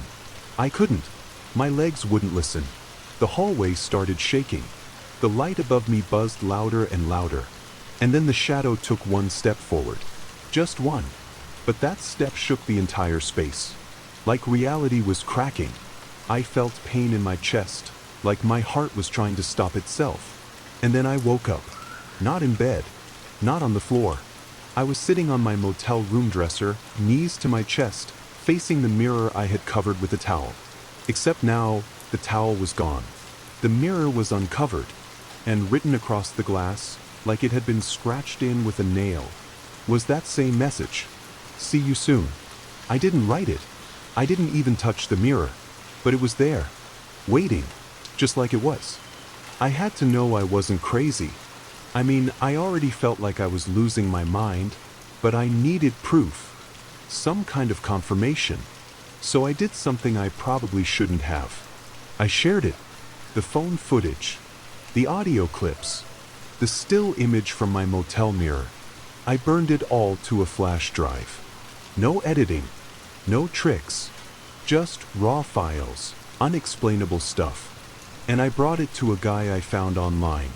I couldn't. My legs wouldn't listen. The hallway started shaking. The light above me buzzed louder and louder. And then the shadow took one step forward. Just one. But that step shook the entire space. Like reality was cracking. I felt pain in my chest, like my heart was trying to stop itself. And then I woke up. Not in bed. Not on the floor. I was sitting on my motel room dresser, knees to my chest, facing the mirror I had covered with a towel. Except now, the towel was gone. The mirror was uncovered, and written across the glass, like it had been scratched in with a nail, was that same message. See you soon. I didn't write it. I didn't even touch the mirror, but it was there, waiting, just like it was. I had to know I wasn't crazy. I mean, I already felt like I was losing my mind, but I needed proof, some kind of confirmation. So I did something I probably shouldn't have. I shared it. The phone footage, the audio clips, the still image from my motel mirror. I burned it all to a flash drive. No editing, no tricks, just raw files, unexplainable stuff. And I brought it to a guy I found online.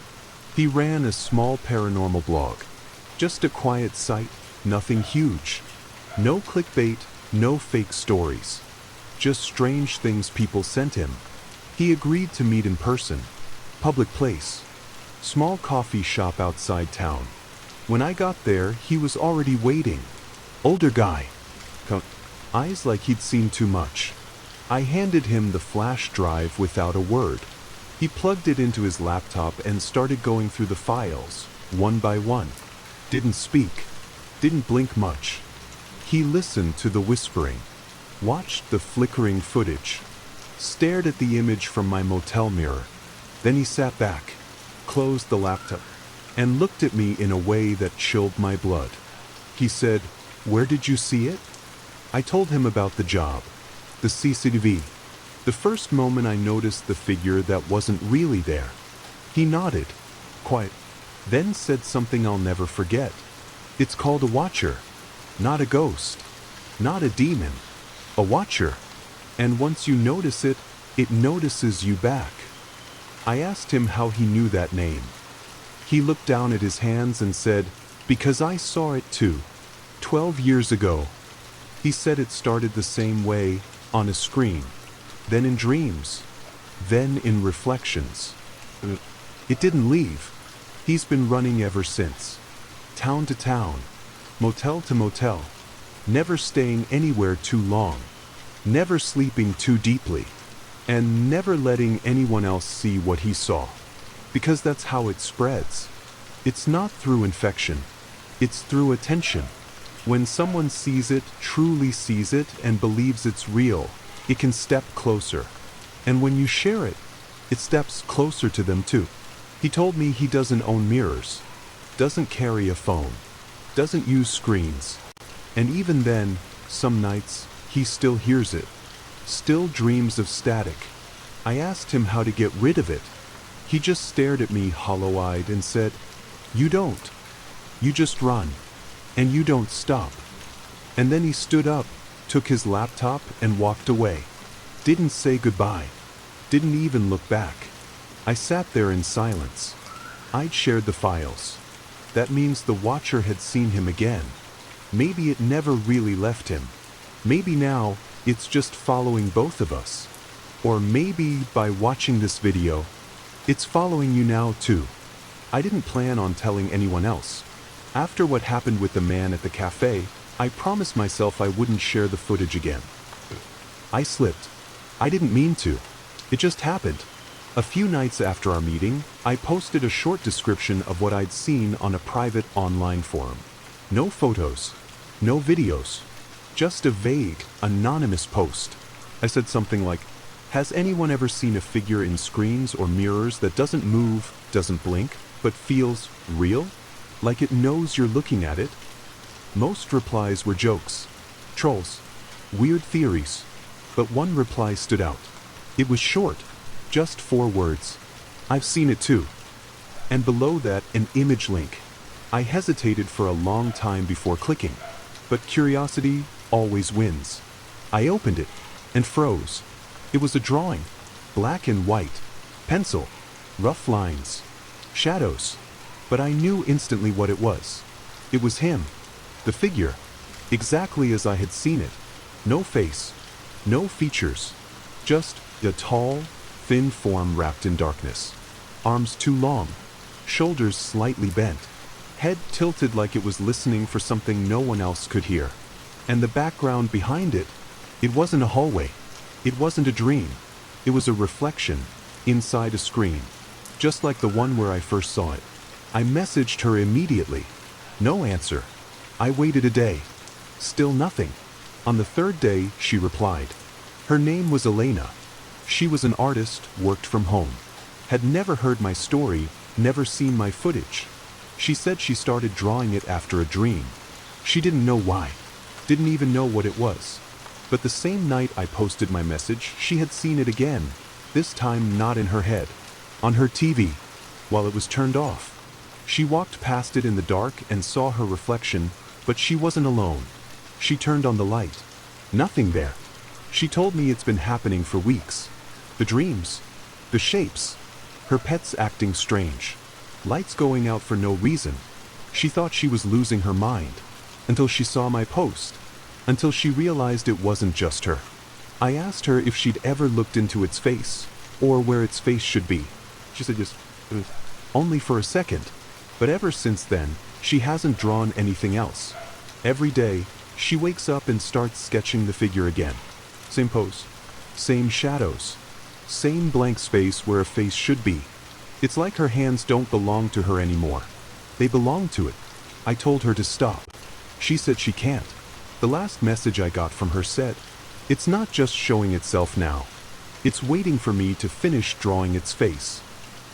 He ran a small paranormal blog. Just a quiet site, nothing huge. No clickbait, no fake stories. Just strange things people sent him. He agreed to meet in person. Public place. Small coffee shop outside town. When I got there, he was already waiting. Older guy. Eyes like he'd seen too much. I handed him the flash drive without a word. He plugged it into his laptop and started going through the files, one by one. Didn't speak. Didn't blink much. He listened to the whispering, watched the flickering footage, stared at the image from my motel mirror. Then he sat back, closed the laptop, and looked at me in a way that chilled my blood. He said, "Where did you see it?" I told him about the job, the CCTV. The first moment I noticed the figure that wasn't really there. He nodded, quiet, then said something I'll never forget. It's called a watcher, not a ghost, not a demon, a watcher. And once you notice it, it notices you back. I asked him how he knew that name. He looked down at his hands and said, "Because I saw it too, 12 years ago." He said it started the same way, on a screen, then in dreams, then in reflections. It didn't leave. He's been running ever since. Town to town, motel to motel, never staying anywhere too long, never sleeping too deeply. and never letting anyone else see what he saw. Because that's how it spreads. It's not through infection. It's through attention. When someone sees it, truly sees it, and believes it's real, it can step closer. And when you share it, it steps closer to them too. He told me he doesn't own mirrors, doesn't carry a phone, doesn't use screens. And even then, some nights, he still hears it, still dreams of static. I asked him how to get rid of it. He just stared at me hollow-eyed and said, "You don't. You just run. And you don't stop." And then he stood up, took his laptop, and walked away. Didn't say goodbye. Didn't even look back. I sat there in silence. I'd shared the files. That means the watcher had seen him again. Maybe it never really left him. Maybe now, it's just following both of us. Or maybe, by watching this video, it's following you now too. I didn't plan on telling anyone else. After what happened with the man at the cafe, I promised myself I wouldn't share the footage again. I slipped. I didn't mean to. It just happened. A few nights after our meeting, I posted a short description of what I'd seen on a private online forum. No photos, no videos, just a vague, anonymous post. I said something like, "Has anyone ever seen a figure in screens or mirrors that doesn't move, doesn't blink, but feels real? Like it knows you're looking at it?" Most replies were jokes, trolls, weird theories, but one reply stood out. It was short, just 4 words. "I've seen it too." And below that, an image link. I hesitated for a long time before clicking, but curiosity always wins. I opened it and froze. It was a drawing, black and white, pencil, rough lines, shadows. But I knew instantly what it was. It was him, the figure, exactly as I had seen it. No face, no features, just a tall, thin form wrapped in darkness. Arms too long, shoulders slightly bent, head tilted like it was listening for something no one else could hear. And the background behind it, it wasn't a hallway. It wasn't a dream. It was a reflection inside a screen, just like the one where I first saw it. I messaged her immediately. No answer. I waited a day. Still nothing. On the 3rd day, she replied. Her name was Elena. She was an artist, worked from home. Had never heard my story, never seen my footage. She said she started drawing it after a dream. She didn't know why. Didn't even know what it was. But the same night I posted my message, she had seen it again. This time not in her head. On her TV, while it was turned off. She walked past it in the dark and saw her reflection, but she wasn't alone. She turned on the light. Nothing there. She told me it's been happening for weeks. The dreams, the shapes, her pets acting strange, lights going out for no reason. She thought she was losing her mind, until she saw my post, until she realized it wasn't just her. I asked her if she'd ever looked into its face, or where its face should be. She said just, only for a second. But ever since then, she hasn't drawn anything else. Every day, she wakes up and starts sketching the figure again. Same pose, same shadows, same blank space where a face should be. It's like her hands don't belong to her anymore. They belong to it. I told her to stop. She said she can't. The last message I got from her said, "It's not just showing itself now. It's waiting for me to finish drawing its face."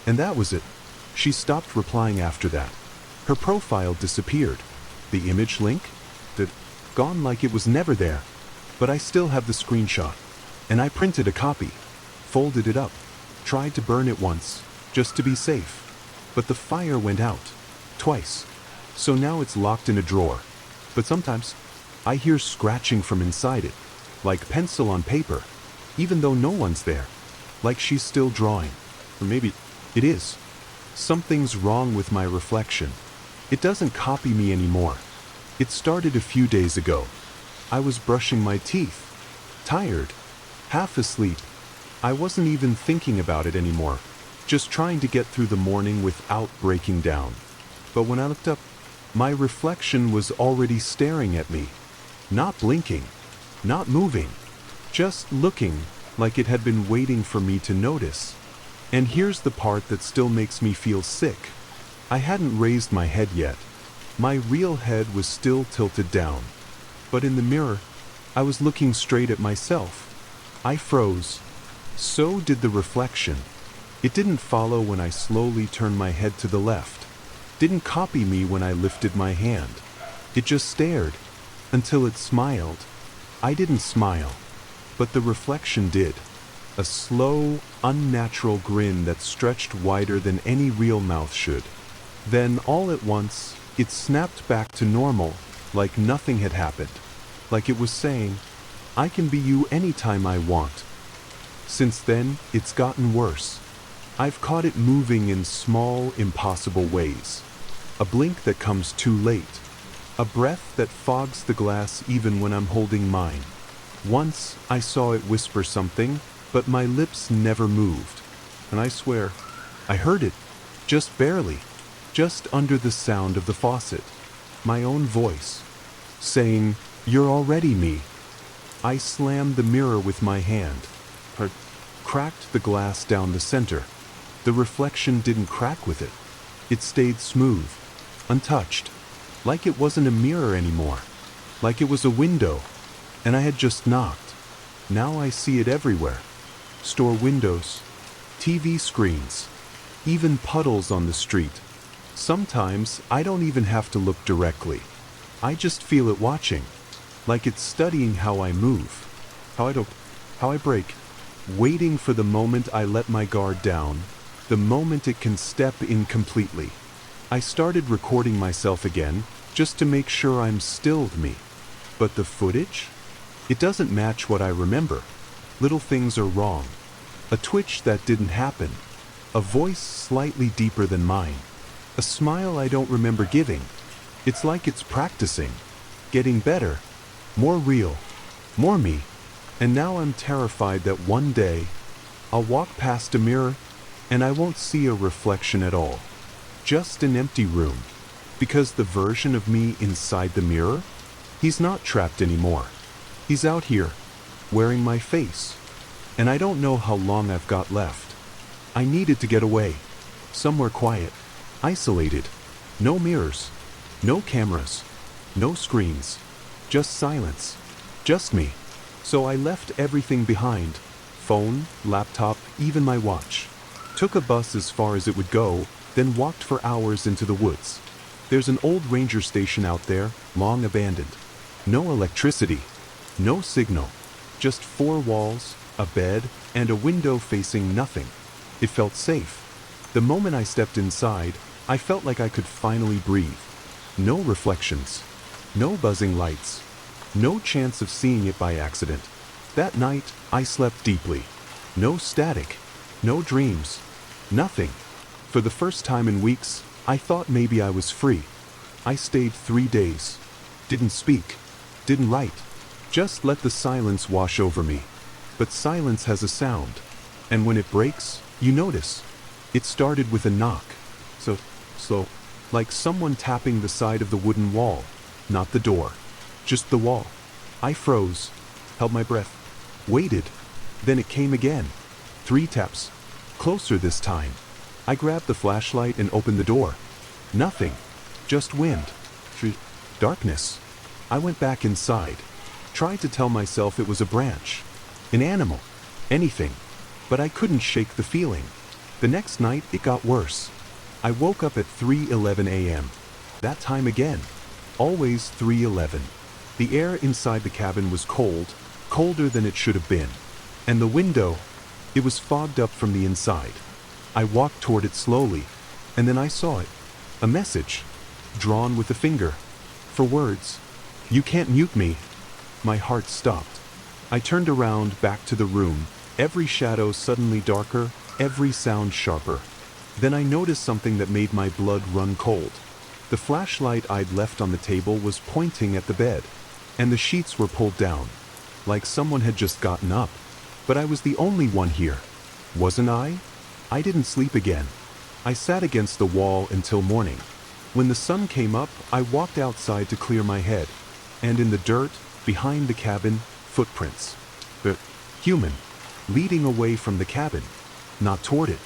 And that was it. She stopped replying after that. Her profile disappeared. The image link? Gone like it was never there. But I still have the screenshot. And I printed a copy. Folded it up. Tried to burn it once, just to be safe. But the fire went out. Twice. So now it's locked in a drawer. But sometimes, I hear scratching from inside it. Like pencil on paper. Even though no one's there. Like she's still drawing. Or maybe it is. Something's wrong with my reflection. It doesn't copy me anymore. It started a few days ago. I was brushing my teeth. Tired. Half asleep. I wasn't even thinking about it anymore. Just trying to get through the morning without breaking down. But when I looked up, my reflection was already staring at me. Not blinking. Not moving. Just looking. like it had been waiting for me to notice. And here's the part that still makes me feel sick. I hadn't raised my head yet. My real head was still tilted down. But in the mirror, I was looking straight at myself. I froze. So did the reflection. It didn't follow when I slowly turned my head to the left. Didn't copy me when I lifted my hand. It just stared, until it smiled. I didn't smile, but the reflection did. A slow, unnatural grin that stretched wider than any real mouth should. Then, all at once, it snapped back to normal, like nothing had happened. Like it was saying, I can be you anytime I want. Since then, it's gotten worse. I've caught it moving in small, impossible ways. A blink that comes too late. A breath that fogs the glass even when I'm holding mine. Once, I saw it whisper something, but my lips never moved. And I swear, I heard it, just barely, just under the sound of the faucet. My own voice, saying, "You're already me." I slammed the mirror with my hand, cracked the glass down the center. The reflection didn't crack with it. It stayed smooth, untouched, like it wasn't a mirror anymore, like it was a window, and I had just knocked. Now I see it everywhere. Store windows, TV screens, even puddles on the street. Sometimes I don't even have to look directly. I just feel it watching, like it's studying how I move, how I break, waiting for the moment I let my guard down, the moment it can step in completely. I started recording myself again, just to make sure I'm still me. But the footage? It doesn't match what I remember. Little things are wrong. A twitch that didn't happen. A voice slightly deeper than mine. A smile I don't remember giving. It's like it's practicing. Getting better. More real. More me. And now I'm terrified that one day, I'll walk past a mirror, and I won't see a reflection at all. Just an empty room. Because the version of me inside the mirror, he's not trapped anymore. He's out here, wearing my face. And I don't know how long I've got left. I needed to get away. Somewhere quiet. Isolated. No mirrors. No cameras. No screens. Just silence. Just me. So I left everything behind. Phone, laptop, even my watch. Took a bus as far as it would go, then walked for hours into the woods. There's an old ranger station out there, long abandoned. No electricity. No signal. Just four walls, a bed, and a window facing nothing. It felt safe. The moment I stepped inside, I felt like I could finally breathe. No reflections. No buzzing lights. No chance of seeing it by accident. That night, I slept deeply. No static. No dreams. Nothing. For the first time in weeks, I thought maybe I was free. I stayed 3 days. Didn't speak. Didn't write. Just let the silence wash over me. But silence has a sound. And when it breaks, you notice. It started with a knock. So slow. Like someone tapping the side of the wooden wall. Not the door. Just the wall. I froze. Held my breath. Waited. Then it came again. 3 taps. Closer this time. I grabbed the flashlight and opened the door. Nothing. Just wind. Darkness. I went back inside. Tried to tell myself it was a branch. An animal. Anything. But I couldn't shake the feeling. The next night, it got worse. I woke up at 3:11 a.m. That time again. Always 3:11. The air inside the cabin was cold, colder than it should have been. And the window, it was fogged up from the inside. I walked toward it slowly, and then I saw it. A message, drawn with a finger. For words, "You can't mute me." My heart stopped. I turned around back to the room, every shadow suddenly darker, every sound sharper. Then I noticed something that made my blood run cold. The flashlight I'd left on the table was pointing at the bed, and the sheets were pulled down, like someone had just gotten up. But I was the only one here. Wasn't I? I didn't sleep again. I sat against the wall until morning. When the sun came up, I walked outside to clear my head. And in the dirt, behind the cabin, footprints. But human. leading away from the cabin, not toward it,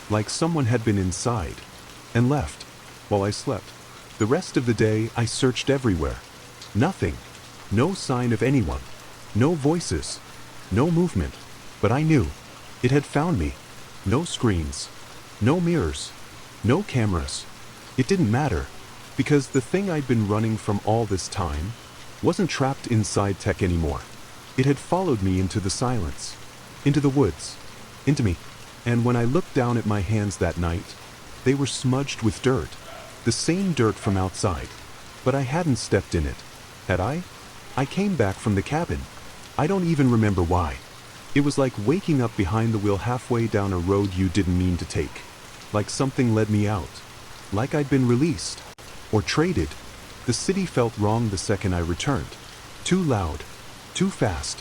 like someone had been inside and left while I slept. The rest of the day I searched everywhere. Nothing. No sign of anyone. No voices. No movement. But I knew. It had found me. No screens. No mirrors. No cameras. It didn't matter, because the thing I'd been running from all this time wasn't trapped inside tech anymore. It had followed me into the silence, into the woods, into me. And when I looked down at my hands that night, they were smudged with dirt. The same dirt from outside. But I hadn't stepped in it. Had I? I came back from the cabin. I don't even remember why. It was like waking up behind the wheel halfway down a road you didn't mean to take. Like something led me out. Like I'd been released. Or traded. The city felt wrong the second I returned. Too loud. Too fast.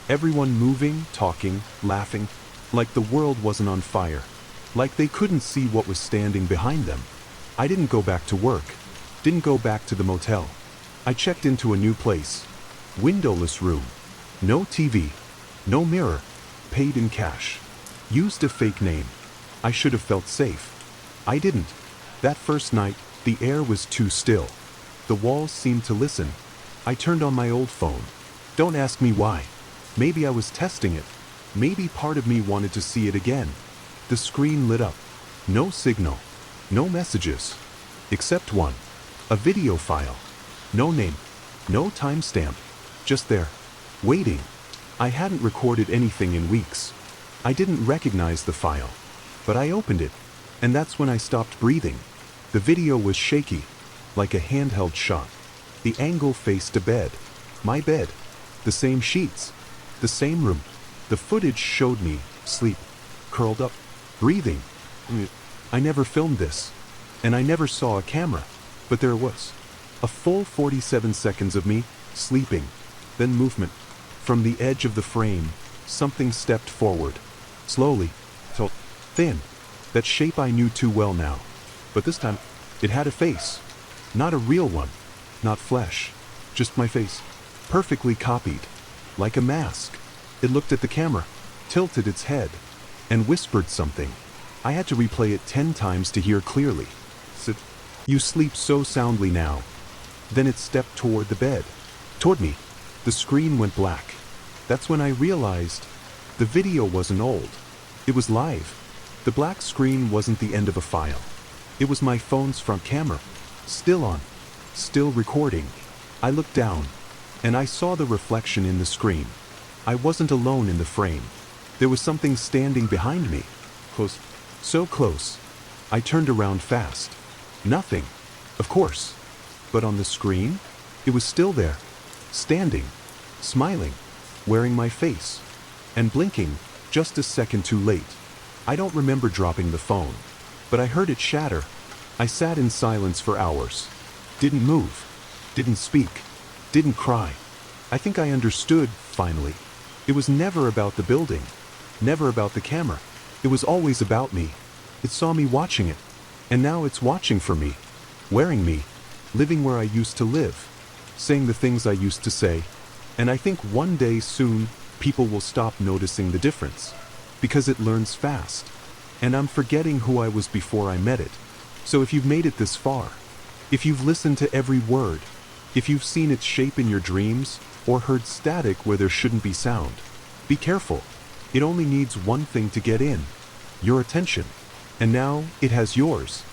Everyone moving, talking, laughing. Like the world wasn't on fire. Like they couldn't see what was standing behind them. I didn't go back to work. Didn't go back to the motel. I checked into a new place. Windowless room. No TV. No mirror. Paid in cash. Used a fake name. I should have felt safe. I didn't. That first night, the air was too still. The walls seemed to listen. I turned on my old phone. Don't ask me why. Maybe I was testing it. Maybe part of me wanted to see it again. The screen lit up. No signal. No messages. Except one. A video file. No name. No timestamp. Just there. Waiting. I hadn't recorded anything in weeks. I didn't recognize the file. But I opened it. And that's when I stopped breathing. The video was shaky. Like a handheld shot. The angle faced a bed. My bed. The same sheets. The same room. The footage showed me, asleep, curled up, breathing. I never filmed this. And I never saw a camera. But there it was. A full 47 seconds of me, sleeping. Then movement. From the edge of the frame, something stepped forward. Slowly. So thin. That shape I knew too well now. But this time, it had a face. Not a real one. Not flesh. Just my face. Perfectly copied. Like a mask. It looked at the camera, tilted its head, and whispered something. I had to replay it 10 times to hear clearly. Said, "You sleep so soundly now." Then it stepped toward the bed. Toward me. The screen went black. That's when I realized the video wasn't old. It was live. The black screen wasn't the end of a file. It was my phone's front camera. Still on. Still recording. I looked down, and I saw the reflection in the screen. I wasn't alone in the frame. There was something standing behind me. Close. So close. I turned around fast. Nothing. Of course. But on the screen, it was still there. Standing. Smiling. Wearing my face. And blinking, just a second too late. I don't remember dropping the phone. But I heard it shatter. I sat in silence for hours. Didn't move. Didn't speak. Didn't cry. I think I understood, finally. It was never about the building. Never about the camera. It was always about me. It saw me watching it. And now it's watching for me. Wearing me. Living where I used to live. Saying the things I used to say. And I think one day soon, people will stop noticing the difference. Because it learns fast. And I'm forgetting who I was before I met it. So if you've made it this far, if you've listened to every word, if you've seen its shape in your dreams, or heard static where there shouldn't be sound, be careful. It only needs one thing to get in. Your attention. And now, it has yours.